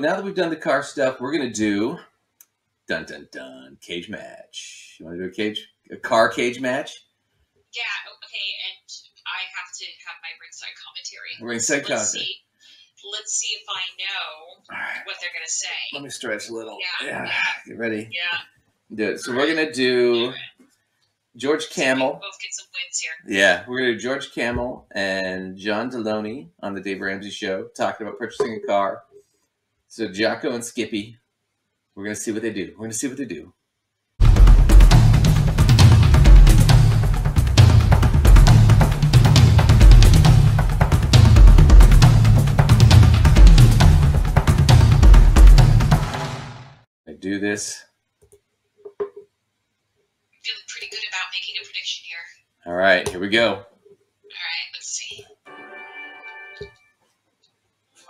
now that we've done the car stuff, we're going to do dun cage match. You want to do a car cage match? Yeah, okay, and I have to have my ringside commentary. Ringside commentary. Let's see if I know what they're going to say. Let me stretch a little. Yeah. Get ready. Yeah. Do it. So we're going to do George Camel. So we both get some wins here. Yeah, we're going to do George Camel and John Deloney on the Dave Ramsey Show talking about purchasing a car. So Jocko and Skippy, we're going to see what they do. Do this. I'm feeling pretty good about making a prediction here. All right, here we go. All right, let's see.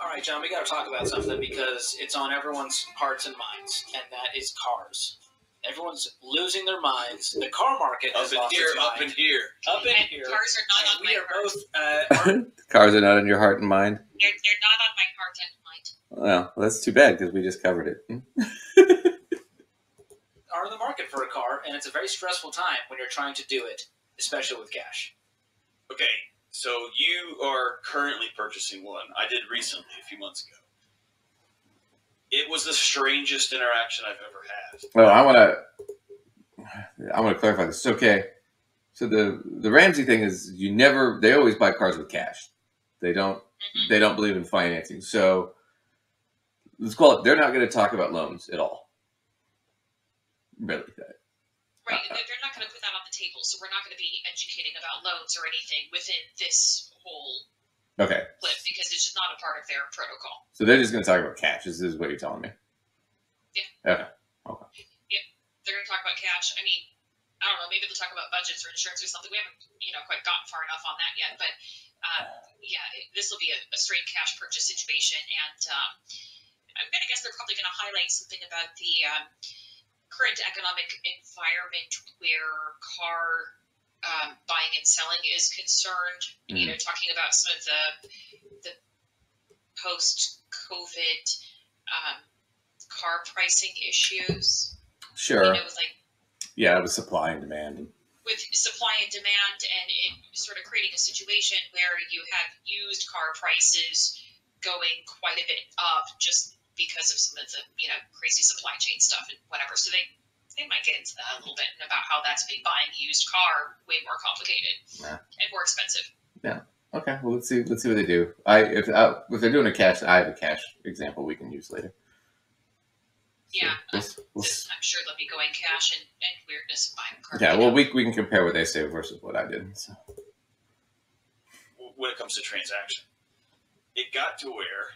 All right, John, we got to talk about something because it's on everyone's hearts and minds, and that is cars. Everyone's losing their minds. The car market has lost its mind. Cars are not on my heart. Cars are not on your heart and mind? They're not on my heart and mind. Well, that's too bad because we just covered it. Are in the market for a car, and it's a very stressful time when you're trying to do it, especially with cash. Okay, so you are currently purchasing one. I did recently, a few months ago. It was the strangest interaction I've ever had. Well, I want to clarify this. Okay, so the Ramsey thing is they always buy cars with cash. They don't believe in financing. So let's call it. They're not going to talk about loans at all. Really. Right, they're not going to put that on the table, so we're not going to be educating about loans or anything within this whole clip because it's just not a part of their protocol. So they're just going to talk about cash. This is what you're telling me. Yeah. Okay. Yeah, they're going to talk about cash. I mean, I don't know, maybe they'll talk about budgets or insurance or something. We haven't, quite gotten far enough on that yet, but this will be a straight cash purchase situation, and I'm going to guess they're probably going to highlight something about the current economic environment where car buying and selling is concerned. Talking about some of the post-COVID car pricing issues. Sure. It was with supply and demand. With supply and demand, and it sort of creating a situation where you have used car prices going quite a bit up just because of some of the, crazy supply chain stuff and whatever. So they might get into that a little bit and about how that's made buying a used car way more complicated and more expensive. Yeah. Okay. Well, let's see what they do. If they're doing a cash, I have a cash example we can use later. Yeah. I'm sure they'll be going cash and weirdness of buying a car. Yeah. Well, we can compare what they say versus what I did. So. When it comes to transaction, it got to where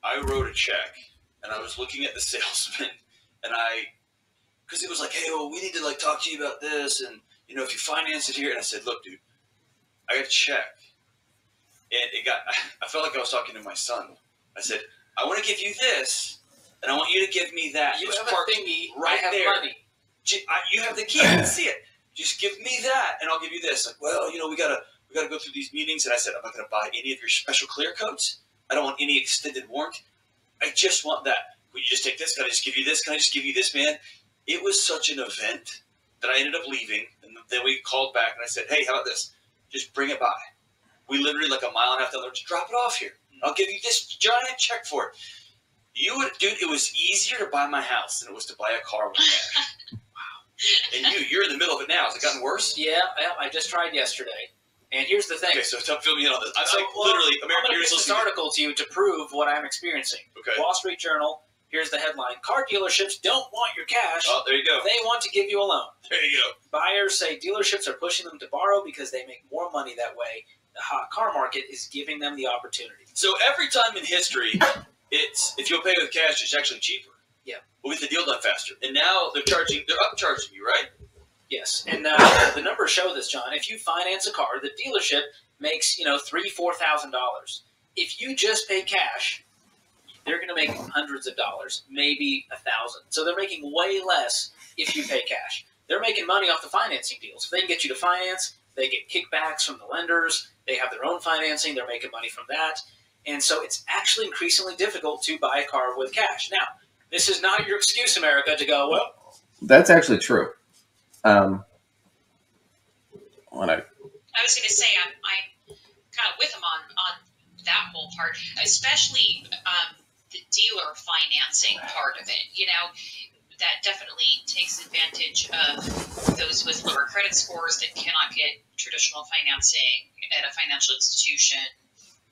I wrote a check. And I was looking at the salesman, and because it was like, hey, well, we need to talk to you about this, and if you finance it here, and I said, look, dude, I got a check, and I felt like I was talking to my son. I said, I want to give you this, and I want you to give me that. You have a thingy, right I have there. money. You have the key, I can see it. Just give me that, and I'll give you this. Like, well, we gotta go through these meetings, and I said, I'm not gonna buy any of your special clear coats. I don't want any extended warranty. I just want that. Will you just take this? Can I just give you this? Can I just give you this, man? It was such an event that I ended up leaving. And then we called back and I said, hey, how about this? Just bring it by. We literally a mile and a half down the road, just drop it off here. I'll give you this giant check for it. Dude, it was easier to buy my house than it was to buy a car with cash. Wow. And you're in the middle of it now. Has it gotten worse? Yeah, I just tried yesterday. And here's the thing. Okay, so fill me in on this. Literally, American Heroes this article to you to prove what I'm experiencing. Okay. Wall Street Journal, here's the headline. Car dealerships don't want your cash. Oh, there you go. They want to give you a loan. There you go. Buyers say dealerships are pushing them to borrow because they make more money that way. The hot car market is giving them the opportunity. So every time in history, if you'll pay with cash, it's actually cheaper. Yeah. We'll get the deal done faster. And now they're upcharging you, right? Yes. And the numbers show this, John. If you finance a car, the dealership makes, $3,000-$4,000. If you just pay cash, they're going to make hundreds of dollars, maybe $1,000. So they're making way less if you pay cash. They're making money off the financing deals. If they can get you to finance, they get kickbacks from the lenders. They have their own financing. They're making money from that. And so it's actually increasingly difficult to buy a car with cash. Now, this is not your excuse, America, to go, well. That's actually true. When I was going to say I'm kind of with him on that whole part, especially the dealer financing part of it. You know, that definitely takes advantage of those with lower credit scores that cannot get traditional financing at a financial institution.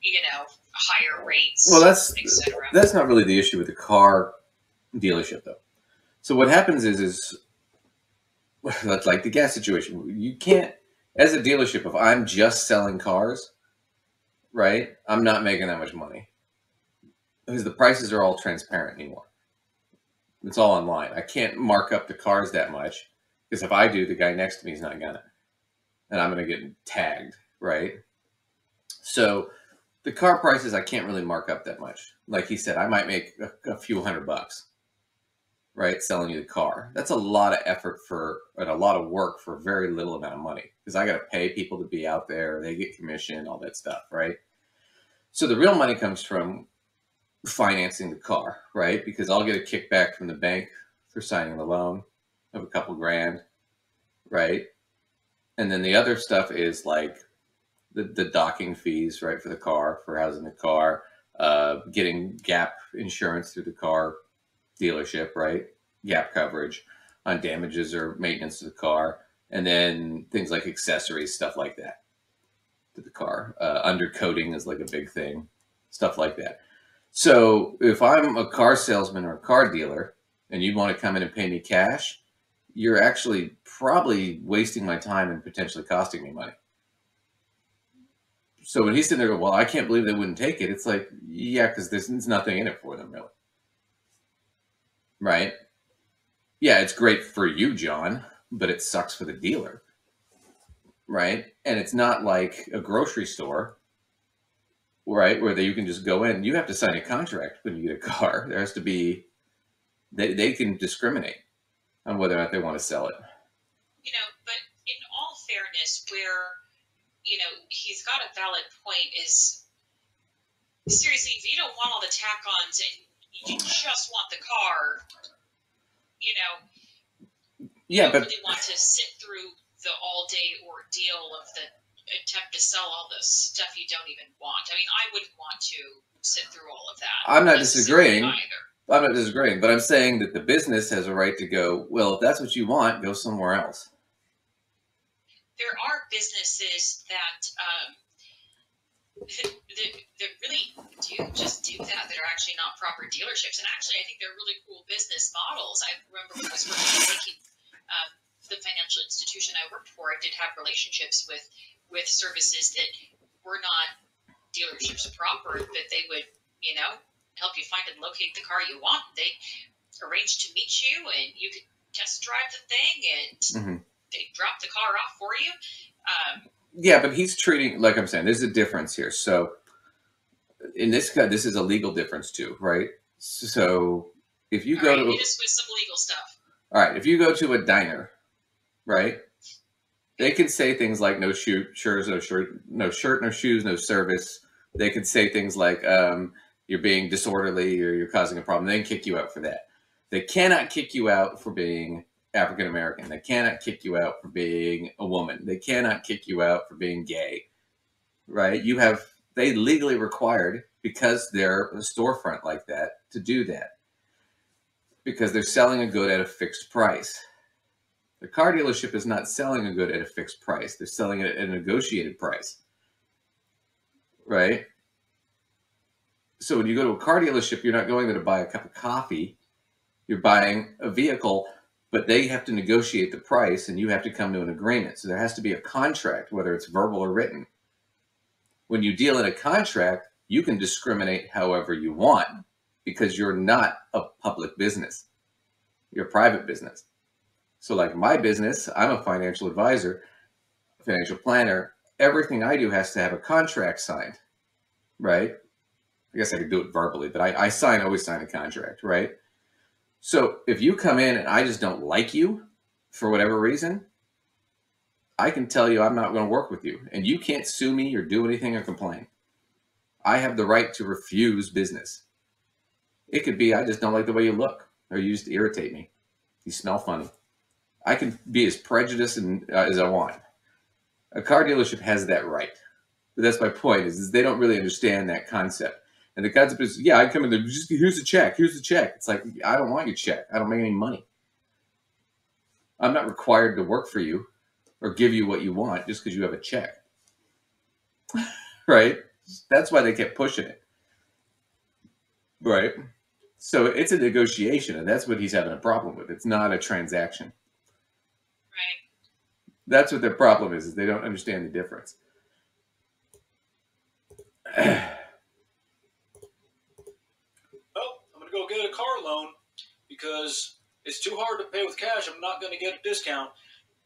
You know, higher rates. Well, etc. that's not really the issue with the car dealership, though. So what happens is that's like the gas situation. You can't, as a dealership, if I'm just selling cars, right, I'm not making that much money because the prices are all transparent anymore. It's all online. I can't mark up the cars that much because if I do, the guy next to me is not gonna, and I'm gonna get tagged, right? So the car prices I can't really mark up that much. Like he said, I might make a few $100, right, selling you the car. That's a lot of effort and a lot of work for a very little amount of money because I got to pay people to be out there. They get commission, all that stuff, right? So the real money comes from financing the car, right? Because I'll get a kickback from the bank for signing the loan of a couple grand, right? And then the other stuff is like the docking fees, right, for the car, for housing the car, getting gap insurance through the car dealership, right? Gap coverage on damages or maintenance to the car, and then things like accessories, stuff like that to the car. Undercoating is like a big thing, stuff like that. So if I'm a car salesman or a car dealer and you want to come in and pay me cash, you're actually probably wasting my time and potentially costing me money. So when he's sitting there going, well, I can't believe they wouldn't take it. It's like, yeah, because there's nothing in it for them, really. Right? Yeah, it's great for you, John, but it sucks for the dealer. Right? And it's not like a grocery store, right, where you can just go in. You have to sign a contract when you get a car. There has to be, they can discriminate on whether or not they want to sell it. You know, but in all fairness, where, you know, he's got a valid point is, seriously, if you don't want all the tack-ons and you just want the car, you know, yeah, you but really want to sit through the all-day ordeal of the attempt to sell all the stuff you don't even want. I mean, I wouldn't want to sit through all of that. I'm not disagreeing. Either. I'm not disagreeing, but I'm saying that the business has a right to go, well, if that's what you want, go somewhere else. There are businesses that that really do that are actually not proper dealerships. And actually, I think they're really cool business models. I remember when I was working at banking, the financial institution I worked for, I did have relationships with services that were not dealerships proper, but they would, you know, help you find and locate the car you want. They arrange to meet you, and you could test drive the thing, and they drop the car off for you. Yeah, but he's treating, like I'm saying, there's a difference here. So in this case, this is a legal difference too, right? So if you go to, hit us with some legal stuff. All right, if you go to a diner, right, they can say things like no shoes, no shirt, no shoes, no service. They could say things like you're being disorderly or you're causing a problem. They can kick you out for that. They cannot kick you out for being African American. They cannot kick you out for being a woman. They cannot kick you out for being gay, right? They legally required, because they're a storefront like that, to do that because they're selling a good at a fixed price. The car dealership is not selling a good at a fixed price. They're selling it at a negotiated price, right? So when you go to a car dealership, you're not going there to buy a cup of coffee. You're buying a vehicle, but they have to negotiate the price and you have to come to an agreement. So there has to be a contract, whether it's verbal or written. When you deal in a contract, you can discriminate however you want because you're not a public business. You're a private business. So like my business, I'm a financial advisor, a financial planner. Everything I do has to have a contract signed, right? I guess I could do it verbally, but I always sign a contract, right? So if you come in and I just don't like you for whatever reason, I can tell you I'm not going to work with you. And you can't sue me or do anything or complain. I have the right to refuse business. It could be, I just don't like the way you look, or you just irritate me. You smell funny. I can be as prejudiced as I want. A car dealership has that right. But that's my point, is they don't really understand that concept. And the concept is, yeah, I come in there, just here's the check, here's the check. It's like, I don't want your check. I don't make any money. I'm not required to work for you or give you what you want just because you have a check. Right? That's why they kept pushing it. Right? So it's a negotiation, and that's what he's having a problem with. It's not a transaction. Right. That's what their problem is they don't understand the difference. Oh, I'm going to go get a car loan because it's too hard to pay with cash. I'm not going to get a discount.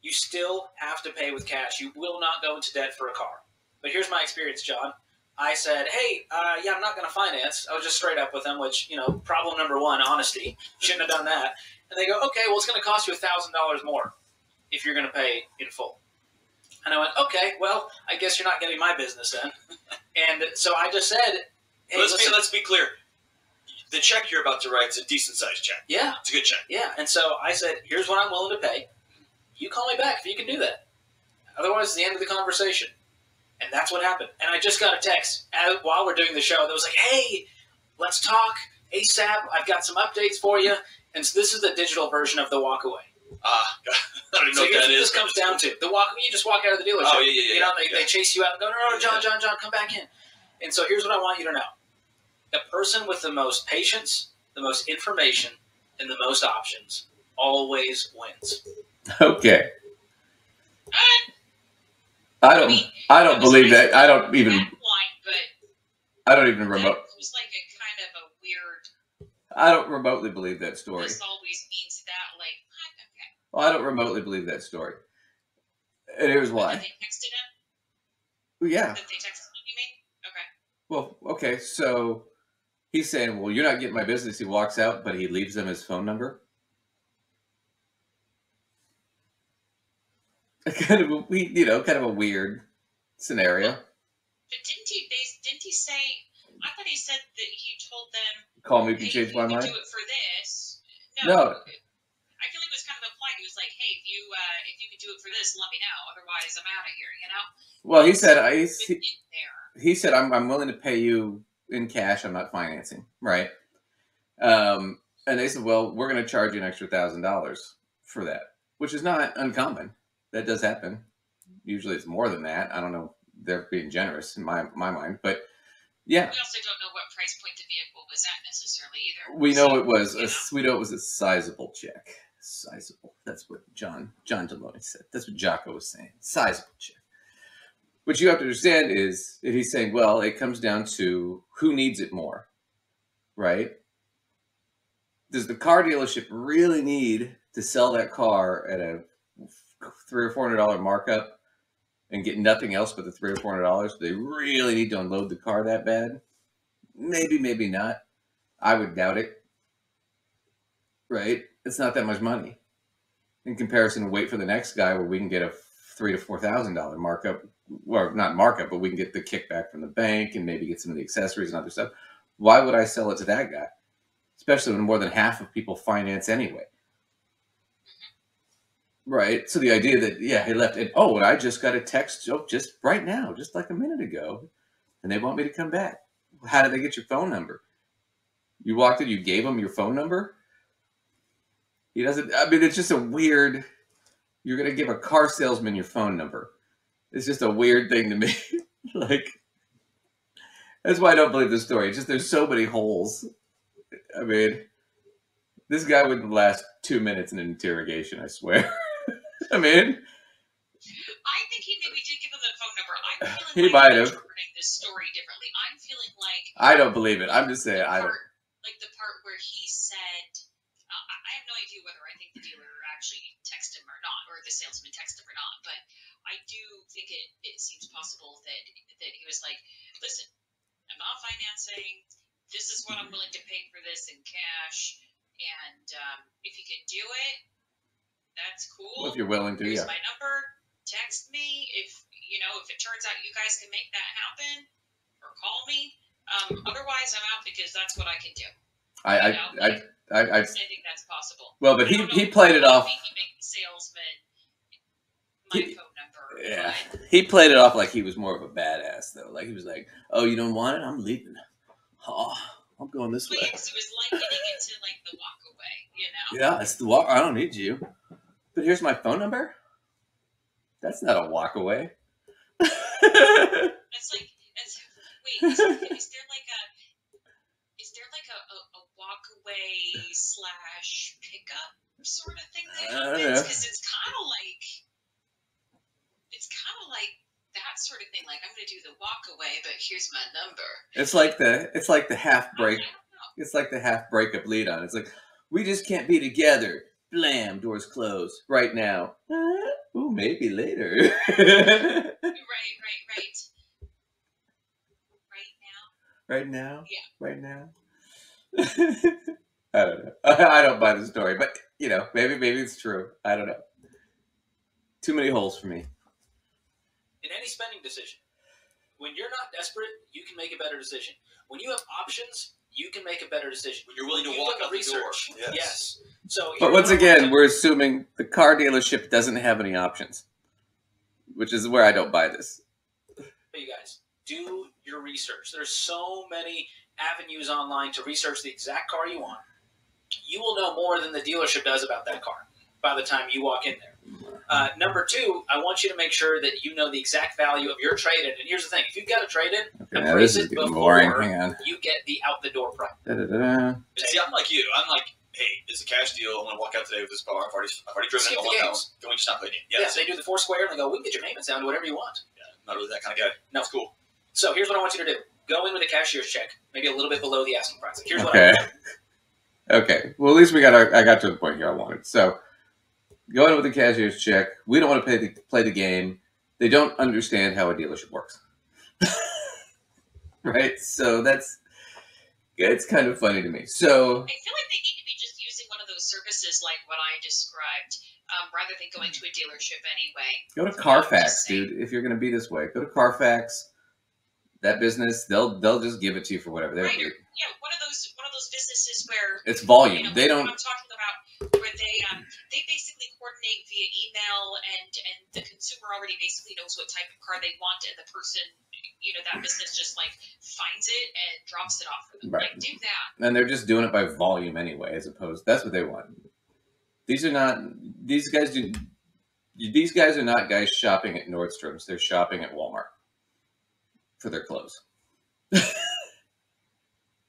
You still have to pay with cash. You will not go into debt for a car. But here's my experience, John. I said, hey, yeah, I'm not going to finance. I was just straight up with them, which, problem number one, honesty. Shouldn't have done that. And they go, okay, well, it's going to cost you $1,000 more if you're going to pay in full. And I went, okay, well, I guess you're not getting my business then. And so I just said, hey, let's be clear. The check you're about to write is a decent-sized check. Yeah. It's a good check. Yeah. And so I said, here's what I'm willing to pay. You call me back if you can do that. Otherwise, it's the end of the conversation. And that's what happened. And I just got a text while we're doing the show that was like, hey, let's talk ASAP. I've got some updates for you. And so this is the digital version of the walk away. I don't even know what that is. This comes down to the walk. You just walk out of the dealership. Oh, yeah. They chase you out and go, no, John, come back in. And so here's what I want you to know. The person with the most patience, the most information, and the most options always wins. Okay. I don't believe that. I don't even remote. It was like a kind of a weird. I don't remotely believe that story. This always means that, like, okay. Well, I don't remotely believe that story. And here's why. Did they texted him? Well, yeah. Did they texted him, you mean? Okay. Well, okay, so he's saying, well, you're not getting my business. He walks out, but he leaves them his phone number. Kind of a weird scenario. But didn't he say? I thought he said that he told them. Call me if you change my mind. Do it for this. No. I feel like it was kind of implied. He was like, "Hey, if you could do it for this, let me know. Otherwise, I'm out of here." Well, he said, He said, I'm willing to pay you in cash. I'm not financing, right? And they said, well, we're going to charge you an extra $1,000 for that, which is not uncommon. That does happen. Usually it's more than that. I don't know. They're being generous in my mind, but yeah. We also don't know what price point the vehicle was at necessarily either. We know it was a sizable check. Sizable. That's what John Deloney said. That's what Jocko was saying. Sizable check. What you have to understand is that he's saying, well, it comes down to who needs it more, right? Does the car dealership really need to sell that car at a $300 or $400 markup and get nothing else but the $300 or $400? Do they really need to unload the car that bad? Maybe, maybe not. I would doubt it. Right? It's not that much money in comparison to wait for the next guy where we can get a $3,000 to $4,000 markup. Well, not markup, but we can get the kickback from the bank and maybe get some of the accessories and other stuff. Why would I sell it to that guy? Especially when more than half of people finance anyway. Right. So the idea that, yeah, he left it. Oh, and I just got a text just right now, just like a minute ago, and they want me to come back. How did they get your phone number? You walked in, you gave them your phone number? He doesn't. I mean, it's just a weird. You're going to give a car salesman your phone number. It's just a weird thing to me. Like, that's why I don't believe this story. It's just there's so many holes. I mean, this guy wouldn't last 2 minutes in an interrogation, I swear. I mean, I think he maybe did give him the phone number. I'm feeling he like might I'm have. interpreting this story differently. I'm feeling like I don't believe it. I'm just saying I don't. Like the part where he said, I have no idea whether I think the dealer actually texted him or not, or the salesman texted him or not, but I do think it seems possible that he was like, listen, I'm not financing. This is what I'm willing to pay for this in cash. And if you can do it, that's cool. Well, if you're willing to, Here's yeah. my number. Text me if it turns out you guys can make that happen, or call me. Otherwise, I'm out because that's what I can do. I think that's possible. Well, but he played it off. Salesman, my phone number. Yeah, he played it off like he was more of a badass, though. Like he was like, "Oh, you don't want it? I'm leaving. Oh, I'm going this way." It was like getting into like the walk away, you know? Yeah, it's the walk. I don't need you, but here's my phone number. That's not a walk away. It's like, wait, is there like a walk away / pickup sort of thing that happens? Because it's kind of like that sort of thing. Like, I'm going to do the walk away, but here's my number. It's like the half break. It's like the half breakup lead on. It's like, we just can't be together. Blam, doors closed right now. Ooh, maybe later. Right. Right now? Yeah. Right now? I don't know. I don't buy the story, but maybe it's true. I don't know. Too many holes for me. In any spending decision, when you're not desperate, you can make a better decision. When you have options, you can make a better decision. When you're willing to walk out the door. Yes. So, but once again, we're assuming the car dealership doesn't have any options, which is where I don't buy this. Hey, you guys, do your research. There's so many avenues online to research the exact car you want. You will know more than the dealership does about that car by the time you walk in there. Number two, I want you to make sure that you know the exact value of your trade-in. And here's the thing. If you've got a trade-in, appraise it before you get the out-the-door price. See, I'm like you. I'm like, hey, it's a cash deal. I'm going to walk out today with this car. I've already driven it a long house. Can we just not play it? Yes, they do the four square, and they go, we can get your payments down to whatever you want. Yeah, I'm not really that kind of guy. No. It's cool. So here's what I want you to do. Go in with a cashier's check, maybe a little bit below the asking price. Here's what I want. Okay. Well, at least I got to the point here I wanted. So, go in with a cashier's check. We don't want to play the game. They don't understand how a dealership works. Right? So it's kind of funny to me. So I feel like they need to be just using one of those services like what I described, rather than going to a dealership anyway. Go to Carfax, dude. If you're going to be this way, go to Carfax. That business, they'll just give it to you for whatever. Right. Yeah, one of those businesses where it's volume. They don't. I'm talking about where they basically coordinate via email, and the consumer already basically knows what type of car they want, and the person, that business just like finds it and drops it off for them. Right. Like, do that. And they're just doing it by volume anyway, as opposed. That's what they want. These are not. These guys do. These guys are not guys shopping at Nordstrom's. They're shopping at Walmart for their clothes. Because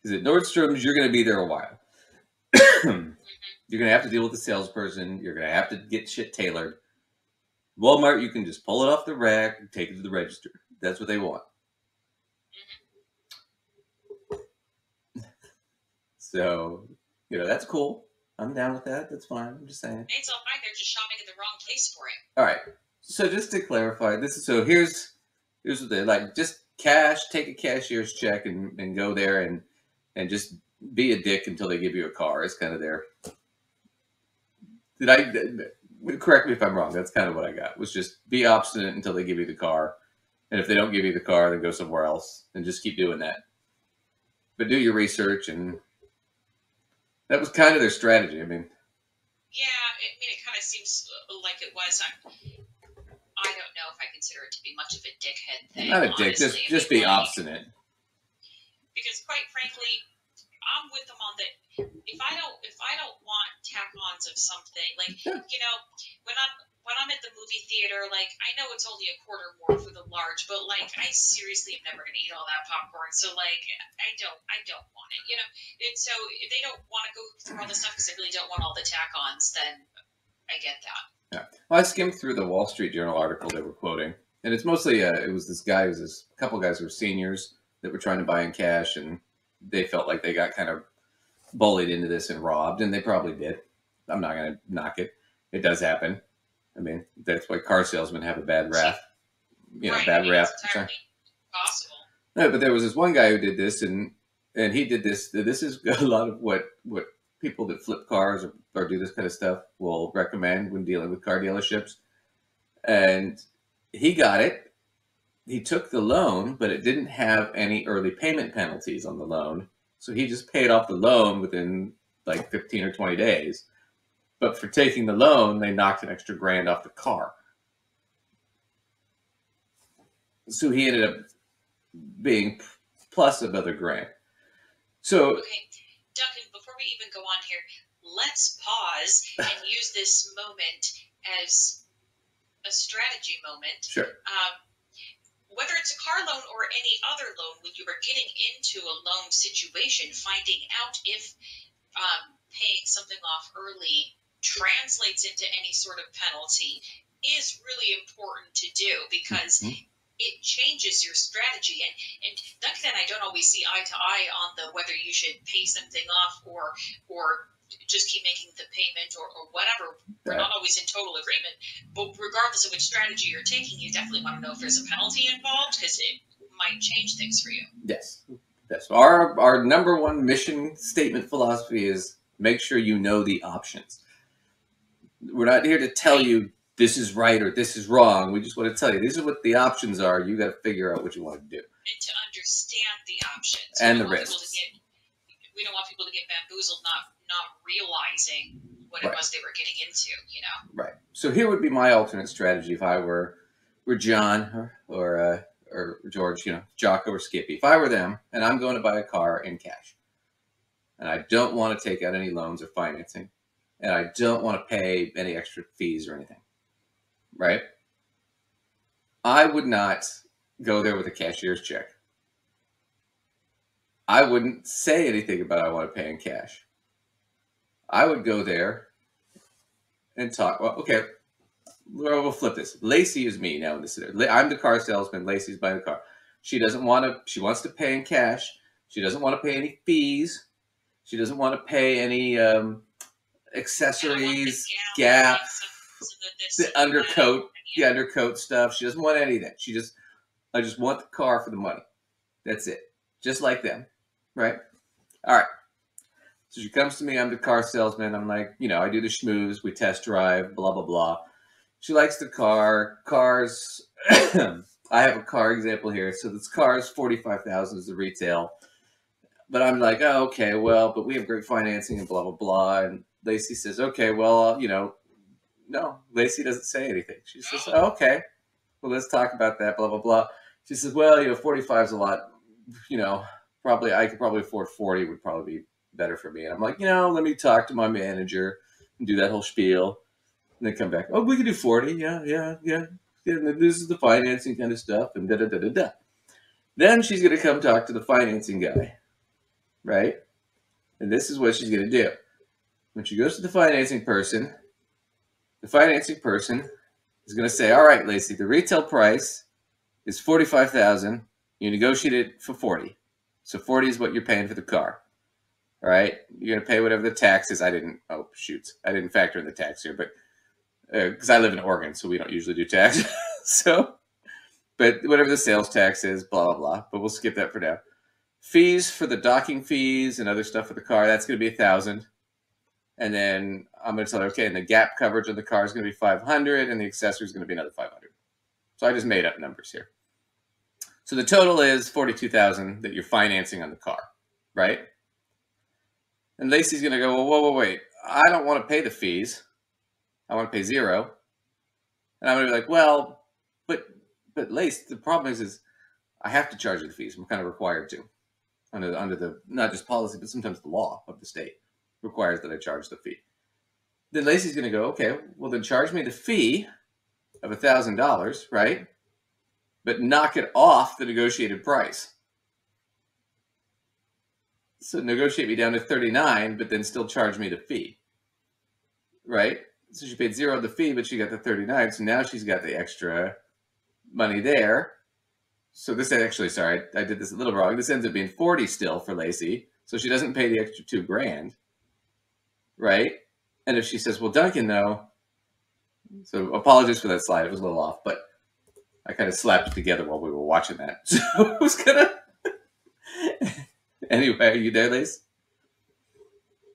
at Nordstrom's, you're going to be there a while. You're going to have to deal with the salesperson. You're going to have to get shit tailored. Walmart, you can just pull it off the rack and take it to the register. That's what they want. So, that's cool. I'm down with that. That's fine. I'm just saying. It's all fine. They're just shopping at the wrong place for it. All right. So just to clarify, here's what they like. Just take a cashier's check and go there and just be a dick until they give you a car. It's kind of their. Correct me if I'm wrong. That's kind of what I got. Was just be obstinate until they give you the car, and if they don't give you the car, then go somewhere else and just keep doing that. But do your research, and that was kind of their strategy. I mean. Yeah, it kind of seems like it was. I don't know if I consider it to be much of a dickhead thing. Not a dick. Just be obstinate. Because quite frankly, I'm with them on that. If I don't want tack-ons of something, like when I'm at the movie theater, like I know it's only a quarter more for the large, but like I seriously am never gonna eat all that popcorn. So like I don't want it, And so if they don't want to go through all this stuff because they really don't want all the tack-ons, then I get that. Yeah. Well, I skimmed through the Wall Street Journal article they were quoting, and it's mostly it was this couple guys who were seniors that were trying to buy in cash, and they felt like they got kind of bullied into this and robbed, and they probably did. I'm not going to knock it. It does happen. I mean, that's why car salesmen have a bad rap. Bad rap. It's entirely possible. No, but there was this one guy who did this, and he did this. This is a lot of what people that flip cars or do this kind of stuff will recommend when dealing with car dealerships. And he got it. he took the loan, but it didn't have any early payment penalties on the loan. So he just paid off the loan within like 15 or 20 days. But for taking the loan, they knocked an extra $1,000 off the car. So he ended up being plus another $1,000. So, okay, Duncan, before we even go on here, let's pause and use this moment as a strategy moment. Sure. Whether it's a car loan or any other loan, when you are getting into a loan situation, finding out if paying something off early translates into any sort of penalty is really important to do, because it changes your strategy. And Duncan and I don't always see eye to eye on the whether you should pay something off or just keep making the payment or whatever. We're not always in total agreement. But regardless of which strategy you're taking, you definitely want to know if there's a penalty involved, because it might change things for you. Yes. Our number one mission statement philosophy is make sure you know the options. We're not here to tell you this is right or this is wrong. We just want to tell you these are what the options are. You got to figure out what you want to do. And to understand the options. And the risks. We don't want people to get bamboozled, not realizing what it was they were getting into, you know? Right. So here would be my alternate strategy if I were John or George, you know, Jocko or Skippy. If I were them and I'm going to buy a car in cash and I don't want to take out any loans or financing and I don't want to pay any extra fees or anything, right? I would not go there with a cashier's check. I wouldn't say anything about I want to pay in cash. I would go there and talk. Well, okay, we'll flip this. Lacey is me now in this scenario. I'm the car salesman. Lacey's buying the car. She doesn't want to. She wants to pay in cash. She doesn't want to pay any fees. She doesn't want to pay any accessories, Gap, the undercoat, the undercoat stuff. She doesn't want any of that. I just want the car for the money. That's it. Just like them. Right? All right. So she comes to me. I'm the car salesman. I'm like, you know, I do the schmooze. We test drive, blah, blah, blah. She likes the car. Cars. I have a car example here. So this car is $45,000 is the retail. But I'm like, oh, okay, well, but we have great financing and blah, blah, blah. And Lacey says, okay, well, you know, no, Lacey doesn't say anything. She says, oh, okay, well, let's talk about that, blah, blah, blah. She says, well, you know, 45 is a lot, you know, I could probably afford 40 would probably be better for me. And I'm like, you know, let me talk to my manager and do that whole spiel. And then come back, oh, we can do 40. Yeah. This is the financing kind of stuff and da-da-da-da-da. Then she's going to come talk to the financing guy, right? And this is what she's going to do. When she goes to the financing person is going to say, all right, Lacey, the retail price is $45,000. You negotiate it for 40. So 40 is what you're paying for the car. All right? You're going to pay whatever the tax is. I didn't factor in the tax here, but because I live in Oregon, so we don't usually do tax. But whatever the sales tax is, blah, blah, blah. But we'll skip that for now. Fees for the docking fees and other stuff for the car, that's going to be $1,000. And then I'm going to tell her, okay, and the Gap coverage of the car is going to be $500, and the accessory is going to be another $500. So I just made up numbers here. So the total is $42,000 that you're financing on the car, right? And Lacey's going to go, well, whoa, wait. I don't want to pay the fees. I want to pay zero. And I'm going to be like, well, but Lace, the problem is I have to charge you the fees. I'm kind of required to. Under the, not just policy, but sometimes the law of the state requires that I charge the fee. Then Lacey's going to go, okay, well then charge me the fee of $1,000, right? But knock it off the negotiated price. So negotiate me down to 39, but then still charge me the fee, right? So she paid zero of the fee, but she got the 39. So now she's got the extra money there. So this actually, sorry, I did this a little wrong. This ends up being 40 still for Lacey. So she doesn't pay the extra $2,000, right? And if she says, well, Duncan, though, so apologies for that slide. It was a little off, but I kind of slapped it together while we were watching that. So it was gonna. Anyway, are you there, Lace?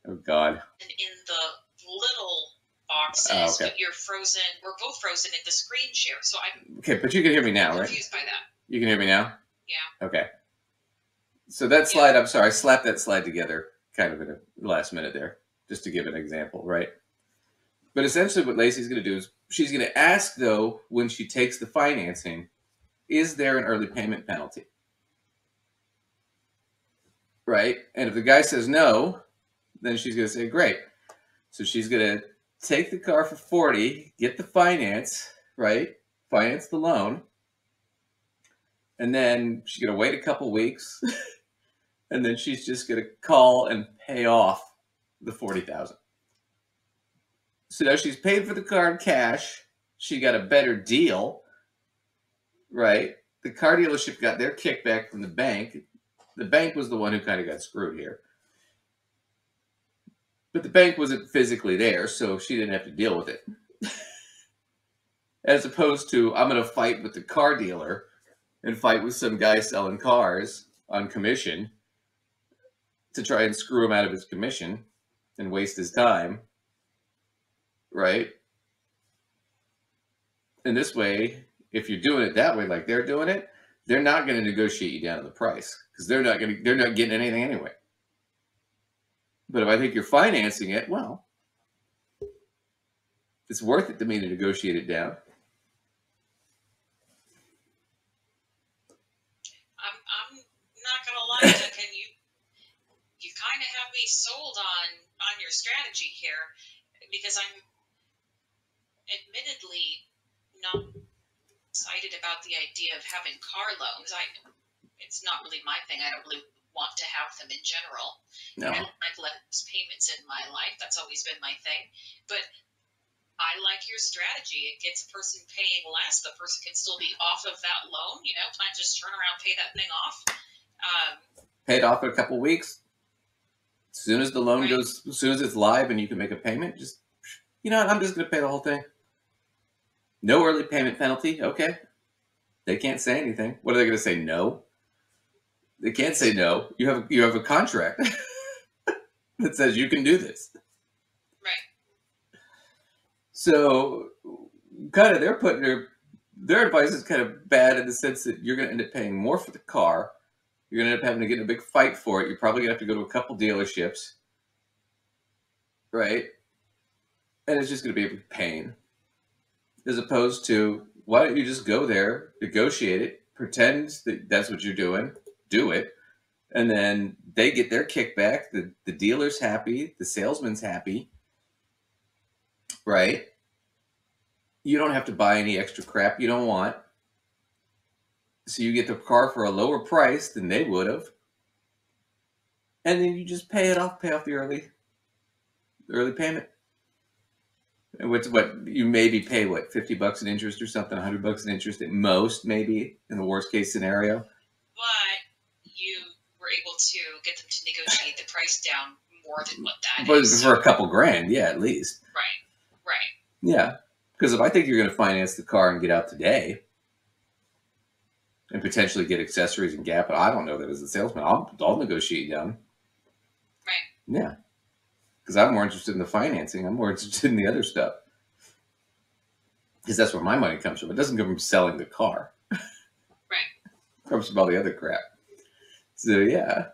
Oh God. And in the little boxes, but you're frozen. We're both frozen in the screen share. So I'm okay, but you can hear me now, right? Confused by that. You can hear me now? Yeah. Okay. So that slide, I'm sorry, I slapped that slide together kind of in the last minute there, just to give an example, right? But essentially what Lacey's going to do is she's going to ask, though, when she takes the financing, is there an early payment penalty? Right? And if the guy says no, then she's going to say, great. So she's going to take the car for $40, get the finance, right? Finance the loan. And then she's going to wait a couple weeks. And then she's just going to call and pay off the $40,000. So now she's paid for the car in cash. She got a better deal, right? The car dealership got their kickback from the bank. The bank was the one who kind of got screwed here. But the bank wasn't physically there, so she didn't have to deal with it. As opposed to, I'm going to fight with the car dealer and fight with some guy selling cars on commission to try and screw him out of his commission and waste his time, right? And this way, if you're doing it that way, like they're doing it, they're not going to negotiate you down on the price because they're not getting anything anyway. But if I think you're financing it, well, it's worth it to me to negotiate it down. I'm not gonna lie, Duncan. You kind of have me sold on your strategy here, because I'm admittedly not excited about the idea of having car loans. It's not really my thing. I don't really want to have them in general. No. I don't like less payments in my life. That's always been my thing. But I like your strategy. It gets a person paying less. The person can still be off of that loan. Not just turn around, pay that thing off. Pay it off in a couple weeks. As soon as the loan goes, as soon as it's live and you can make a payment, just, I'm just going to pay the whole thing. No early payment penalty. Okay. They can't say anything. What are they going to say? No. They can't say no. You have a contract that says you can do this. Right. So, kind of, they're putting their advice is kind of bad in the sense that you're going to end up paying more for the car. You're going to end up having to get in a big fight for it. You're probably going to have to go to a couple dealerships, right? And it's just going to be a pain. As opposed to, why don't you just go there, negotiate it, pretend that that's what you're doing, do it, and then they get their kickback, the dealer's happy, the salesman's happy, right? You don't have to buy any extra crap you don't want. So you get the car for a lower price than they would have. And then you just pay off the early payment. And what you maybe pay, $50 in interest or something, $100 in interest at most, maybe, in the worst case scenario. But you were able to get them to negotiate the price down more than what that is. For a couple grand, yeah, at least. Right. Yeah. Because if I think you're going to finance the car and get out today and potentially get accessories and gap, I don't know that as a salesman, I'll negotiate down. Right. Yeah. Because I'm more interested in the financing. I'm more interested in the other stuff. Because that's where my money comes from. It doesn't come from selling the car. Right. It comes from all the other crap. So, yeah.